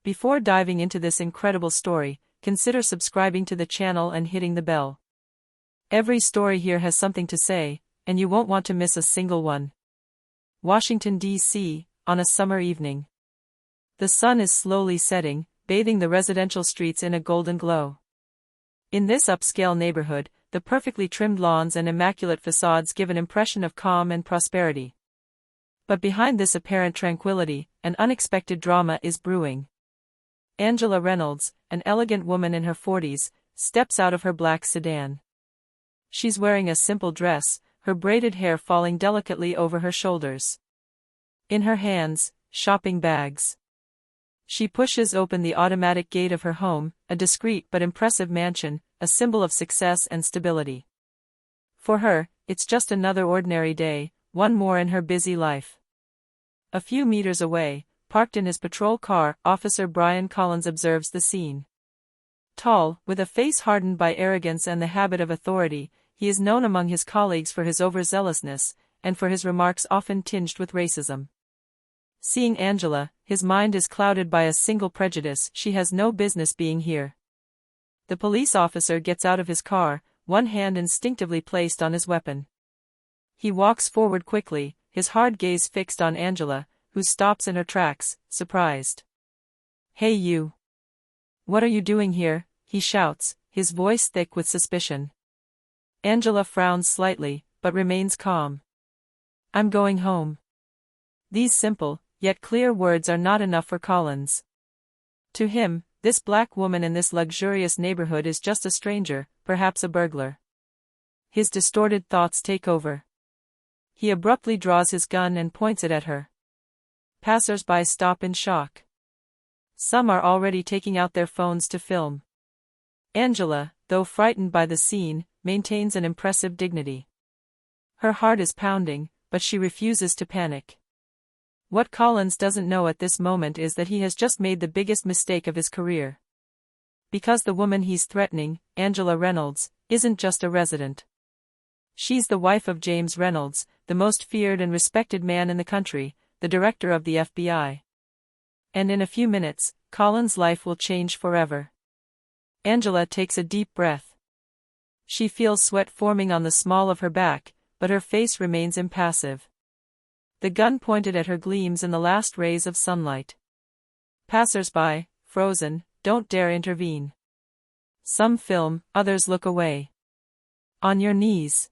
Before diving into this incredible story, consider subscribing to the channel and hitting the bell. Every story here has something to say, and you won't want to miss a single one. Washington, D.C., on a summer evening. The sun is slowly setting, bathing the residential streets in a golden glow. In this upscale neighborhood, the perfectly trimmed lawns and immaculate facades give an impression of calm and prosperity. But behind this apparent tranquility, an unexpected drama is brewing. Angela Reynolds, an elegant woman in her 40s, steps out of her black sedan. She's wearing a simple dress, her braided hair falling delicately over her shoulders. In her hands, shopping bags. She pushes open the automatic gate of her home, a discreet but impressive mansion, a symbol of success and stability. For her, it's just another ordinary day, one more in her busy life. A few meters away, parked in his patrol car, Officer Brian Collins observes the scene. Tall, with a face hardened by arrogance and the habit of authority, he is known among his colleagues for his overzealousness, and for his remarks often tinged with racism. Seeing Angela, his mind is clouded by a single prejudice: she has no business being here. The police officer gets out of his car, one hand instinctively placed on his weapon. He walks forward quickly, his hard gaze fixed on Angela, who stops in her tracks, surprised. "Hey you! What are you doing here?" he shouts, his voice thick with suspicion. Angela frowns slightly, but remains calm. "I'm going home." These simple, yet clear words are not enough for Collins. To him, this black woman in this luxurious neighborhood is just a stranger, perhaps a burglar. His distorted thoughts take over. He abruptly draws his gun and points it at her. Passers-by stop in shock. Some are already taking out their phones to film. Angela, though frightened by the scene, maintains an impressive dignity. Her heart is pounding, but she refuses to panic. What Collins doesn't know at this moment is that he has just made the biggest mistake of his career. Because the woman he's threatening, Angela Reynolds, isn't just a resident. She's the wife of James Reynolds, the most feared and respected man in the country, the director of the FBI. And in a few minutes, Collins' life will change forever. Angela takes a deep breath. She feels sweat forming on the small of her back, but her face remains impassive. The gun pointed at her gleams in the last rays of sunlight. Passers-by, frozen, don't dare intervene. Some film, others look away. "On your knees.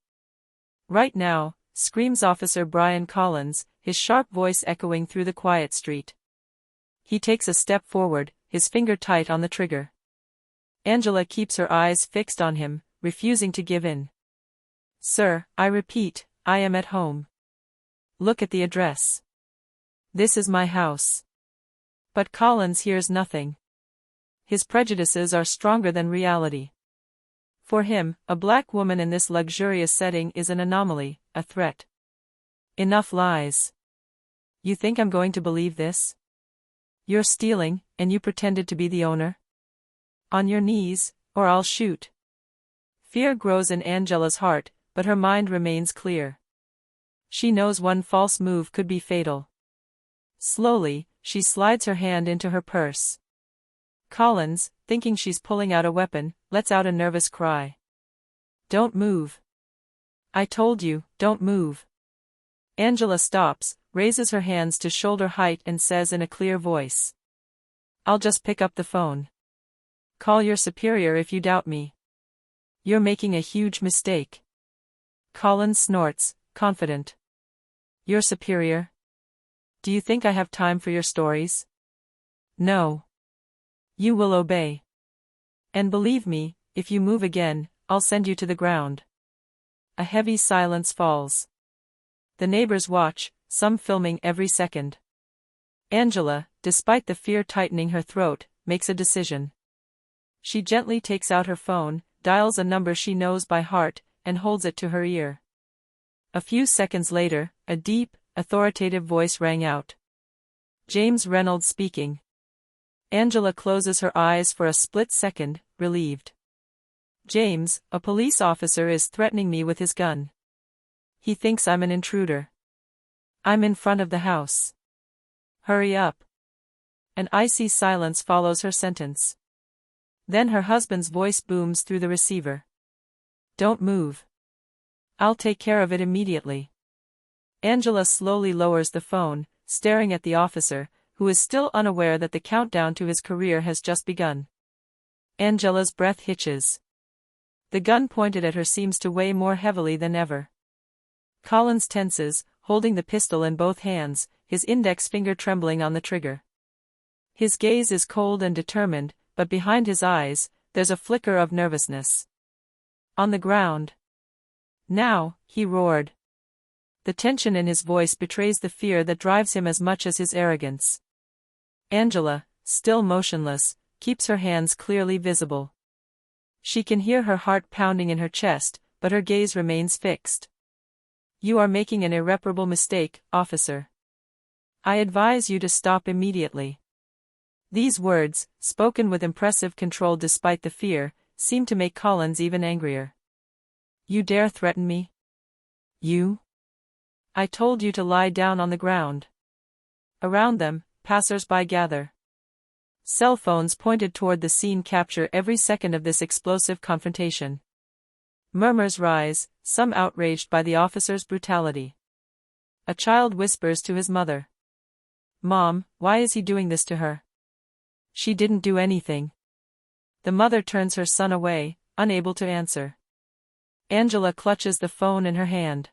Right now," screams Officer Brian Collins, his sharp voice echoing through the quiet street. He takes a step forward, his finger tight on the trigger. Angela keeps her eyes fixed on him, refusing to give in. "Sir, I repeat, I am at home. Look at the address. This is my house." But Collins hears nothing. His prejudices are stronger than reality. For him, a black woman in this luxurious setting is an anomaly, a threat. "Enough lies. You think I'm going to believe this? You're stealing, and you pretended to be the owner? On your knees, or I'll shoot." Fear grows in Angela's heart, but her mind remains clear. She knows one false move could be fatal. Slowly, she slides her hand into her purse. Collins, thinking she's pulling out a weapon, lets out a nervous cry. "Don't move. I told you, don't move." Angela stops, raises her hands to shoulder height and says in a clear voice, "I'll just pick up the phone. Call your superior if you doubt me. You're making a huge mistake." Collins snorts, confident. "Your superior? Do you think I have time for your stories? No. You will obey. And believe me, if you move again, I'll send you to the ground." A heavy silence falls. The neighbors watch, some filming every second. Angela, despite the fear tightening her throat, makes a decision. She gently takes out her phone, dials a number she knows by heart, and holds it to her ear. A few seconds later, a deep, authoritative voice rang out. "James Reynolds speaking." Angela closes her eyes for a split second, relieved. "James, a police officer is threatening me with his gun. He thinks I'm an intruder. I'm in front of the house. Hurry up." An icy silence follows her sentence. Then her husband's voice booms through the receiver. "Don't move. I'll take care of it immediately." Angela slowly lowers the phone, staring at the officer, who is still unaware that the countdown to his career has just begun. Angela's breath hitches. The gun pointed at her seems to weigh more heavily than ever. Collins tenses, holding the pistol in both hands, his index finger trembling on the trigger. His gaze is cold and determined, but behind his eyes, there's a flicker of nervousness. On the ground. "Now," he roared. The tension in his voice betrays the fear that drives him as much as his arrogance. Angela, still motionless, keeps her hands clearly visible. She can hear her heart pounding in her chest, but her gaze remains fixed. "You are making an irreparable mistake, officer. I advise you to stop immediately." These words, spoken with impressive control despite the fear, seem to make Collins even angrier. "You dare threaten me? You? I told you to lie down on the ground." Around them, passers-by gather. Cell phones pointed toward the scene capture every second of this explosive confrontation. Murmurs rise, some outraged by the officer's brutality. A child whispers to his mother. "Mom, why is he doing this to her? She didn't do anything." The mother turns her son away, unable to answer. Angela clutches the phone in her hand.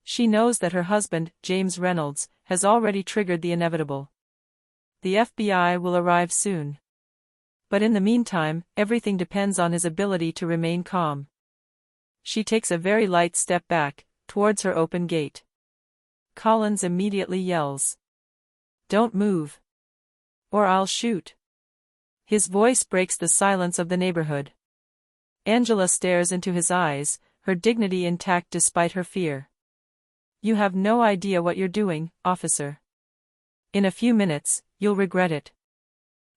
She knows that her husband, James Reynolds, has already triggered the inevitable. The FBI will arrive soon. But in the meantime, everything depends on his ability to remain calm. She takes a very light step back, towards her open gate. Collins immediately yells. "Don't move. Or I'll shoot." His voice breaks the silence of the neighborhood. Angela stares into his eyes, her dignity intact despite her fear. "You have no idea what you're doing, officer. In a few minutes, you'll regret it."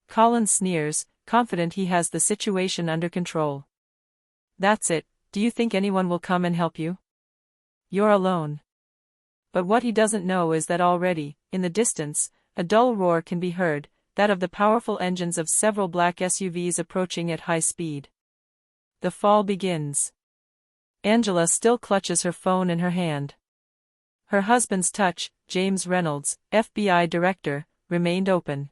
Collins sneers, confident he has the situation under control. "That's it, do you think anyone will come and help you? You're alone." But what he doesn't know is that already, in the distance, a dull roar can be heard, that of the powerful engines of several black SUVs approaching at high speed. The fall begins. Angela still clutches her phone in her hand. Her husband's touch, James Reynolds, FBI director, remained open.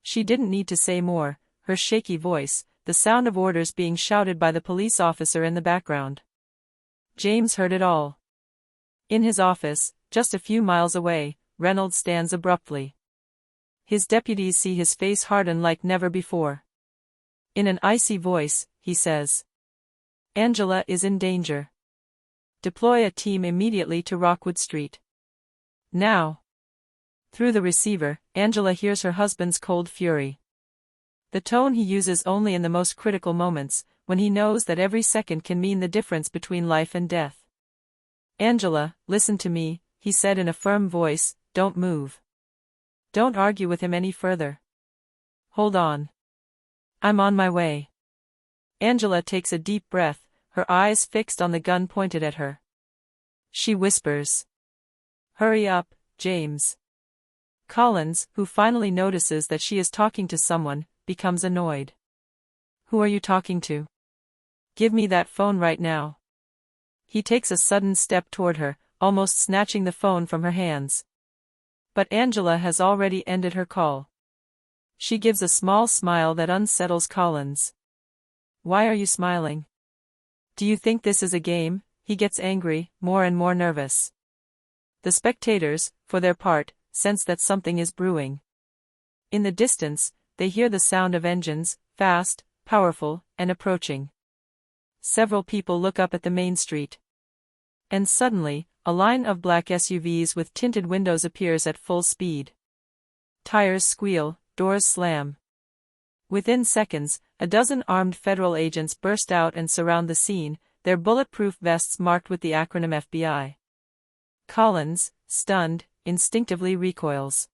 She didn't need to say more, her shaky voice, the sound of orders being shouted by the police officer in the background. James heard it all. In his office, just a few miles away, Reynolds stands abruptly. His deputies see his face harden like never before. In an icy voice, he says, "Angela is in danger. Deploy a team immediately to Rockwood Street. Now." Through the receiver, Angela hears her husband's cold fury. The tone he uses only in the most critical moments, when he knows that every second can mean the difference between life and death. "Angela, listen to me," he said in a firm voice, "don't move. Don't argue with him any further. Hold on. I'm on my way." Angela takes a deep breath, her eyes fixed on the gun pointed at her. She whispers, "Hurry up, James." Collins, who finally notices that she is talking to someone, becomes annoyed. "Who are you talking to? Give me that phone right now." He takes a sudden step toward her, almost snatching the phone from her hands. But Angela has already ended her call. She gives a small smile that unsettles Collins. "Why are you smiling? Do you think this is a game?" He gets angry, more and more nervous. The spectators, for their part, sense that something is brewing. In the distance, they hear the sound of engines, fast, powerful, and approaching. Several people look up at the main street. And suddenly, a line of black SUVs with tinted windows appears at full speed. Tires squeal, doors slam. Within seconds, a dozen armed federal agents burst out and surround the scene, their bulletproof vests marked with the acronym FBI. Collins, stunned, instinctively recoils.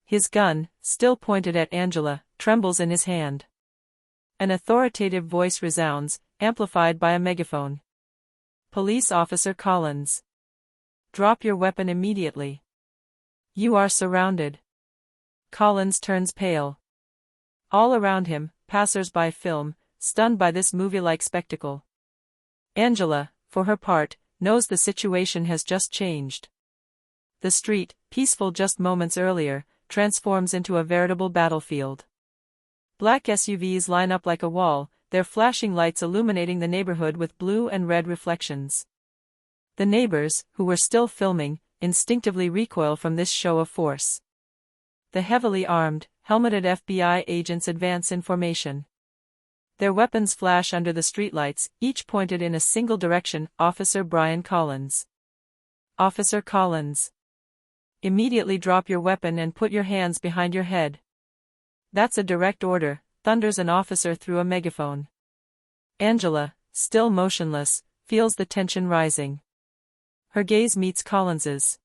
His gun, still pointed at Angela, trembles in his hand. An authoritative voice resounds, amplified by a megaphone. "Police Officer Collins. Drop your weapon immediately. You are surrounded." Collins turns pale. All around him, passers-by film, stunned by this movie-like spectacle. Angela, for her part, knows the situation has just changed. The street, peaceful just moments earlier, transforms into a veritable battlefield. Black SUVs line up like a wall, their flashing lights illuminating the neighborhood with blue and red reflections. The neighbors, who were still filming, instinctively recoil from this show of force. The heavily armed, helmeted FBI agents advance in formation. Their weapons flash under the streetlights, each pointed in a single direction: Officer Brian Collins. Officer Collins. Immediately drop your weapon and put your hands behind your head. That's a direct order, thunders an officer through a megaphone. Angela, still motionless, feels the tension rising. Her gaze meets Collins's.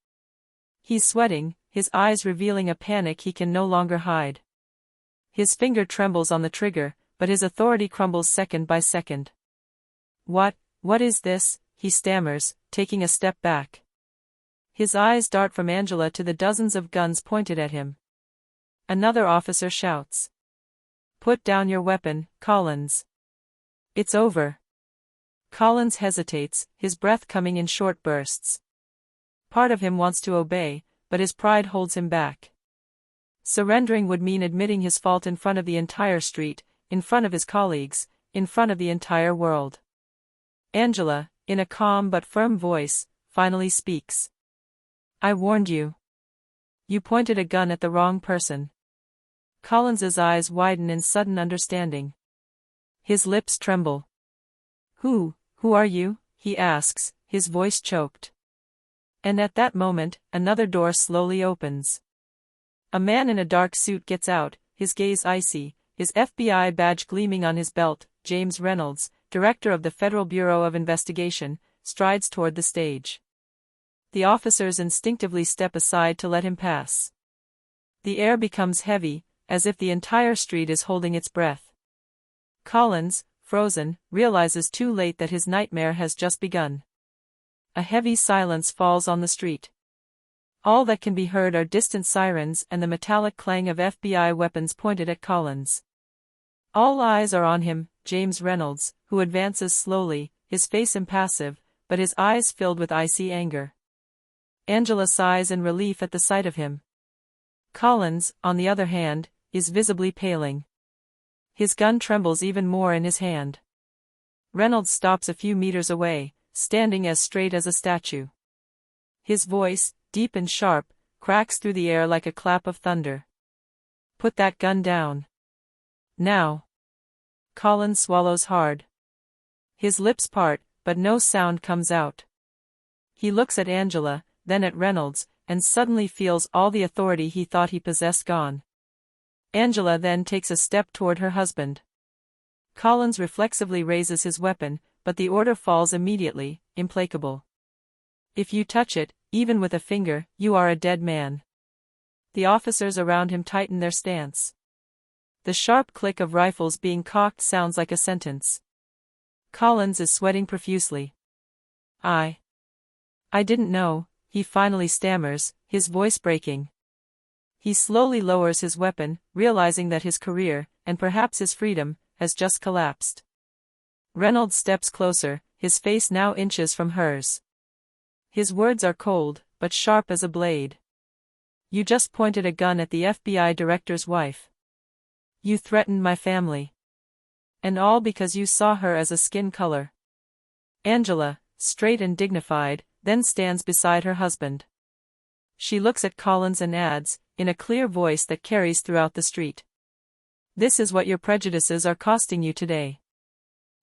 He's sweating, his eyes revealing a panic he can no longer hide. His finger trembles on the trigger, but his authority crumbles second by second. What is this?" he stammers, taking a step back. His eyes dart from Angela to the dozens of guns pointed at him. Another officer shouts. "Put down your weapon, Collins. It's over." Collins hesitates, his breath coming in short bursts. Part of him wants to obey, but his pride holds him back. Surrendering would mean admitting his fault in front of the entire street, in front of his colleagues, in front of the entire world. Angela, in a calm but firm voice, finally speaks. "I warned you. You pointed a gun at the wrong person." Collins's eyes widen in sudden understanding. His lips tremble. Who are you?" he asks, his voice choked. And at that moment, another door slowly opens. A man in a dark suit gets out, his gaze icy, his FBI badge gleaming on his belt. James Reynolds, director of the Federal Bureau of Investigation, strides toward the stage. The officers instinctively step aside to let him pass. The air becomes heavy, as if the entire street is holding its breath. Collins, frozen, realizes too late that his nightmare has just begun. A heavy silence falls on the street. All that can be heard are distant sirens and the metallic clang of FBI weapons pointed at Collins. All eyes are on him, James Reynolds, who advances slowly, his face impassive, but his eyes filled with icy anger. Angela sighs in relief at the sight of him. Collins, on the other hand, is visibly paling. His gun trembles even more in his hand. Reynolds stops a few meters away, standing as straight as a statue. His voice, deep and sharp, cracks through the air like a clap of thunder. "Put that gun down. Now." Collins swallows hard. His lips part, but no sound comes out. He looks at Angela, then at Reynolds, and suddenly feels all the authority he thought he possessed gone. Angela then takes a step toward her husband. Collins reflexively raises his weapon, but the order falls immediately, implacable. "If you touch it, even with a finger, you are a dead man." The officers around him tighten their stance. The sharp click of rifles being cocked sounds like a sentence. Collins is sweating profusely. I didn't know," he finally stammers, his voice breaking. He slowly lowers his weapon, realizing that his career, and perhaps his freedom, has just collapsed. Reynolds steps closer, his face now inches from hers. His words are cold, but sharp as a blade. "You just pointed a gun at the FBI director's wife. You threatened my family. And all because you saw her as a skin color." Angela, straight and dignified, then stands beside her husband. She looks at Collins and adds, in a clear voice that carries throughout the street. "This is what your prejudices are costing you today."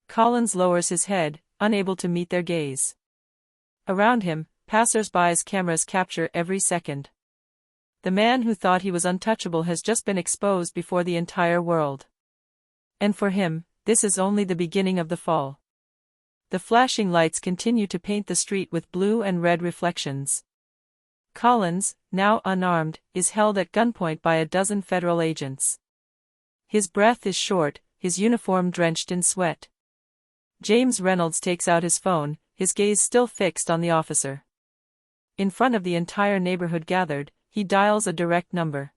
Collins lowers his head, unable to meet their gaze. Around him, passers-by's cameras capture every second. The man who thought he was untouchable has just been exposed before the entire world. And for him, this is only the beginning of the fall. The flashing lights continue to paint the street with blue and red reflections. Collins, now unarmed, is held at gunpoint by a dozen federal agents. His breath is short, his uniform drenched in sweat. James Reynolds takes out his phone, his gaze still fixed on the officer. In front of the entire neighborhood gathered, he dials a direct number.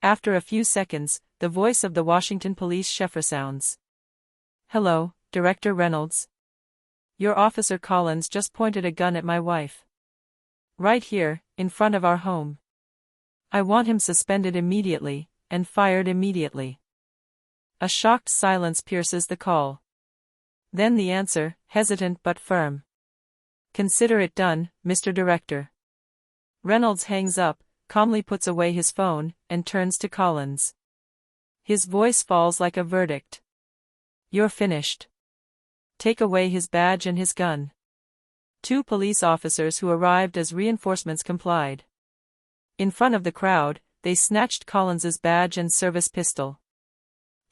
After a few seconds, the voice of the Washington police chef resounds. "Hello, Director Reynolds. Your Officer Collins just pointed a gun at my wife. Right here, in front of our home. I want him suspended immediately, and fired immediately." A shocked silence pierces the call. Then the answer, hesitant but firm. "Consider it done, Mr. Director." Reynolds hangs up, calmly puts away his phone, and turns to Collins. His voice falls like a verdict. "You're finished. Take away his badge and his gun." Two police officers who arrived as reinforcements complied. In front of the crowd, they snatched Collins's badge and service pistol.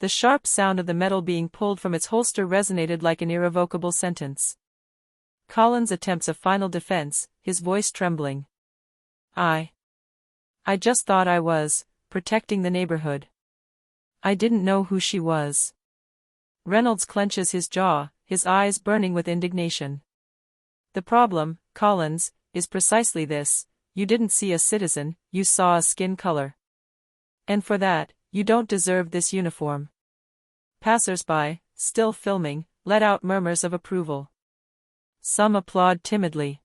The sharp sound of the metal being pulled from its holster resonated like an irrevocable sentence. Collins attempts a final defense, his voice trembling. I just thought I was protecting the neighborhood. I didn't know who she was." Reynolds clenches his jaw, his eyes burning with indignation. "The problem, Collins, is precisely this: you didn't see a citizen, you saw a skin color. And for that, you don't deserve this uniform." Passers-by, still filming, let out murmurs of approval. Some applaud timidly.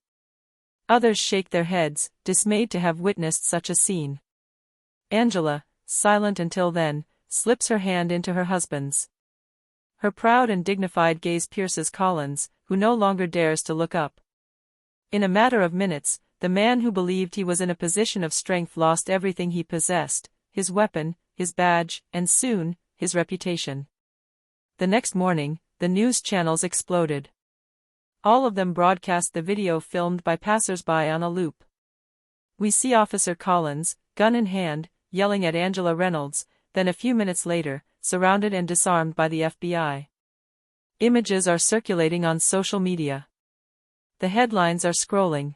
Others shake their heads, dismayed to have witnessed such a scene. Angela, silent until then, slips her hand into her husband's. Her proud and dignified gaze pierces Collins, who no longer dares to look up. In a matter of minutes, the man who believed he was in a position of strength lost everything he possessed, his weapon, his badge, and soon, his reputation. The next morning, the news channels exploded. All of them broadcast the video filmed by passers-by on a loop. We see Officer Collins, gun in hand, yelling at Angela Reynolds, then a few minutes later, surrounded and disarmed by the FBI. Images are circulating on social media. The headlines are scrolling.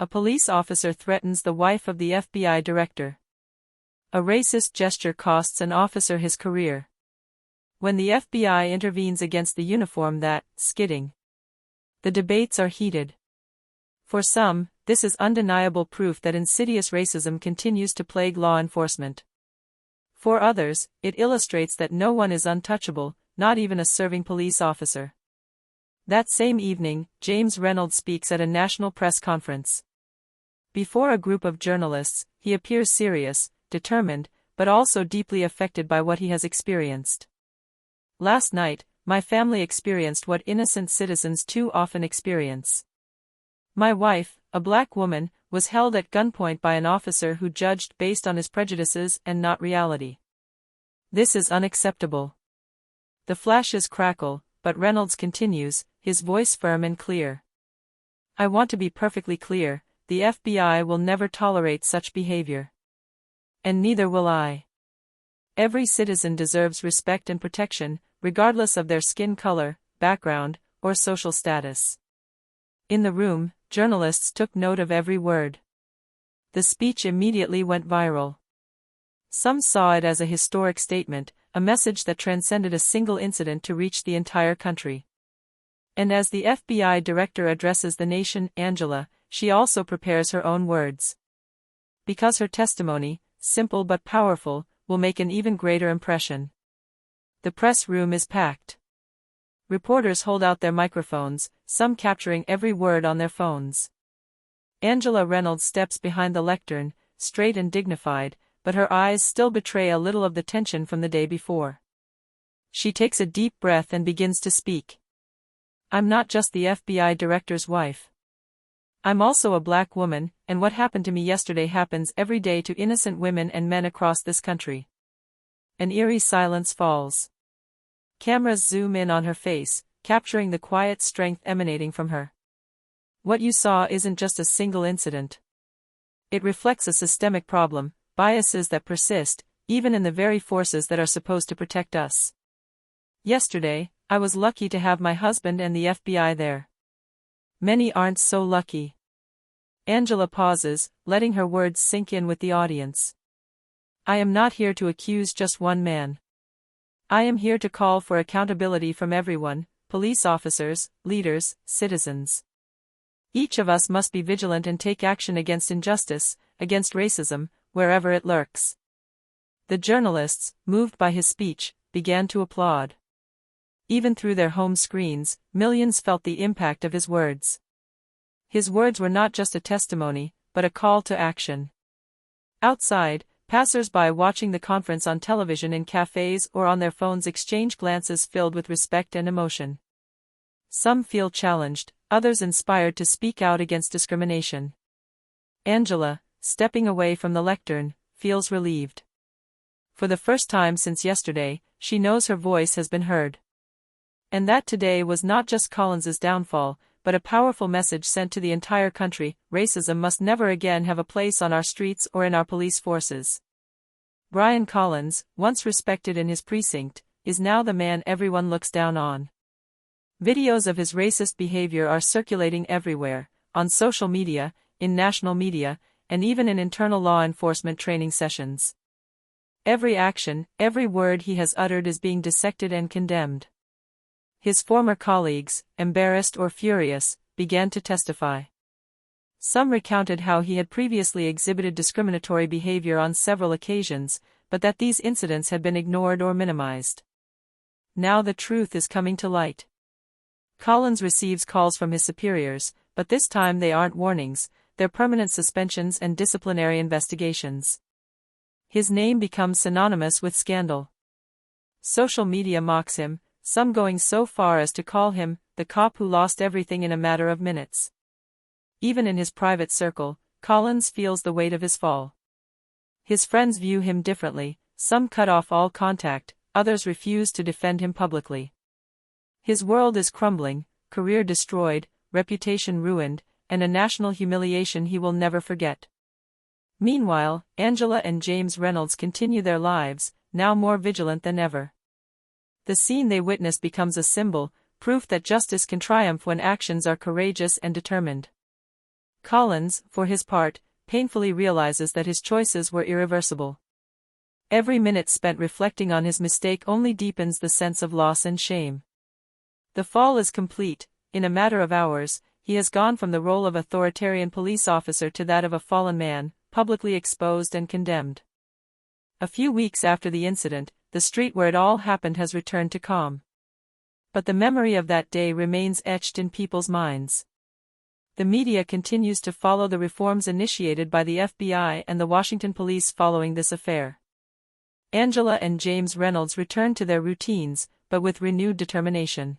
A police officer threatens the wife of the FBI director. A racist gesture costs an officer his career. When the FBI intervenes against the uniform that, skidding. The debates are heated. For some, this is undeniable proof that insidious racism continues to plague law enforcement. For others, it illustrates that no one is untouchable, not even a serving police officer. That same evening, James Reynolds speaks at a national press conference. Before a group of journalists, he appears serious, determined, but also deeply affected by what he has experienced. "Last night, my family experienced what innocent citizens too often experience. My wife, a black woman, was held at gunpoint by an officer who judged based on his prejudices and not reality. This is unacceptable." The flashes crackle, but Reynolds continues, his voice firm and clear. "I want to be perfectly clear, the FBI will never tolerate such behavior. And neither will I. Every citizen deserves respect and protection, regardless of their skin color, background, or social status." In the room, journalists took note of every word. The speech immediately went viral. Some saw it as a historic statement, a message that transcended a single incident to reach the entire country. And as the FBI director addresses the nation, Angela, she also prepares her own words. Because her testimony, simple but powerful, will make an even greater impression. The press room is packed. Reporters hold out their microphones, some capturing every word on their phones. Angela Reynolds steps behind the lectern, straight and dignified, but her eyes still betray a little of the tension from the day before. She takes a deep breath and begins to speak. "I'm not just the FBI director's wife. I'm also a black woman, and what happened to me yesterday happens every day to innocent women and men across this country." An eerie silence falls. Cameras zoom in on her face, capturing the quiet strength emanating from her. What you saw isn't just a single incident. It reflects a systemic problem, biases that persist, even in the very forces that are supposed to protect us. Yesterday, I was lucky to have my husband and the FBI there. Many aren't so lucky. Angela pauses, letting her words sink in with the audience. "I am not here to accuse just one man. I am here to call for accountability from everyone, police officers, leaders, citizens. Each of us must be vigilant and take action against injustice, against racism, wherever it lurks." The journalists, moved by his speech, began to applaud. Even through their home screens, millions felt the impact of his words. His words were not just a testimony, but a call to action. Outside, passers-by watching the conference on television in cafes or on their phones exchange glances filled with respect and emotion. Some feel challenged, others inspired to speak out against discrimination. Angela, stepping away from the lectern, feels relieved. For the first time since yesterday, she knows her voice has been heard. And that today was not just Collins's downfall, but a powerful message sent to the entire country: racism must never again have a place on our streets or in our police forces. Brian Collins, once respected in his precinct, is now the man everyone looks down on. Videos of his racist behavior are circulating everywhere, on social media, in national media, and even in internal law enforcement training sessions. Every action, every word he has uttered is being dissected and condemned. His former colleagues, embarrassed or furious, began to testify. Some recounted how he had previously exhibited discriminatory behavior on several occasions, but that these incidents had been ignored or minimized. Now the truth is coming to light. Collins receives calls from his superiors, but this time they aren't warnings, they're permanent suspensions and disciplinary investigations. His name becomes synonymous with scandal. Social media mocks him, some going so far as to call him the cop who lost everything in a matter of minutes. Even in his private circle, Collins feels the weight of his fall. His friends view him differently, some cut off all contact, others refuse to defend him publicly. His world is crumbling, career destroyed, reputation ruined, and a national humiliation he will never forget. Meanwhile, Angela and James Reynolds continue their lives, now more vigilant than ever. The scene they witness becomes a symbol, proof that justice can triumph when actions are courageous and determined. Collins, for his part, painfully realizes that his choices were irreversible. Every minute spent reflecting on his mistake only deepens the sense of loss and shame. The fall is complete. In a matter of hours, he has gone from the role of authoritarian police officer to that of a fallen man, publicly exposed and condemned. A few weeks after the incident, the street where it all happened has returned to calm. But the memory of that day remains etched in people's minds. The media continues to follow the reforms initiated by the FBI and the Washington police following this affair. Angela and James Reynolds returned to their routines, but with renewed determination.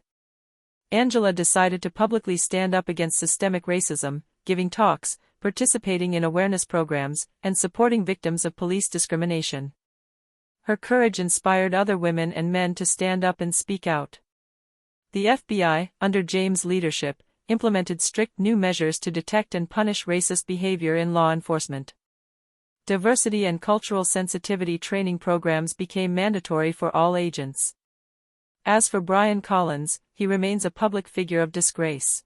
Angela decided to publicly stand up against systemic racism, giving talks, participating in awareness programs, and supporting victims of police discrimination. Her courage inspired other women and men to stand up and speak out. The FBI, under James' leadership, implemented strict new measures to detect and punish racist behavior in law enforcement. Diversity and cultural sensitivity training programs became mandatory for all agents. As for Brian Collins, he remains a public figure of disgrace.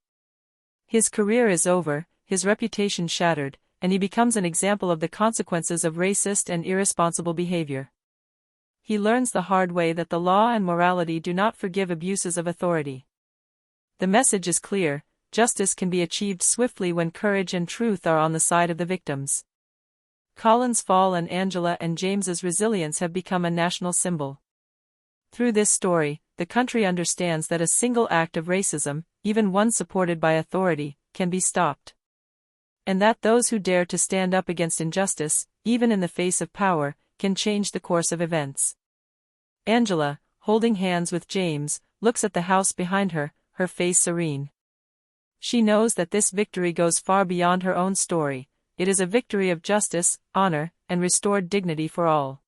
His career is over, his reputation shattered, and he becomes an example of the consequences of racist and irresponsible behavior. He learns the hard way that the law and morality do not forgive abuses of authority. The message is clear: justice can be achieved swiftly when courage and truth are on the side of the victims. Collins' fall and Angela and James's resilience have become a national symbol. Through this story, the country understands that a single act of racism, even one supported by authority, can be stopped. And that those who dare to stand up against injustice, even in the face of power, can change the course of events. Angela, holding hands with James, looks at the house behind her, her face serene. She knows that this victory goes far beyond her own story. It is a victory of justice, honor, and restored dignity for all.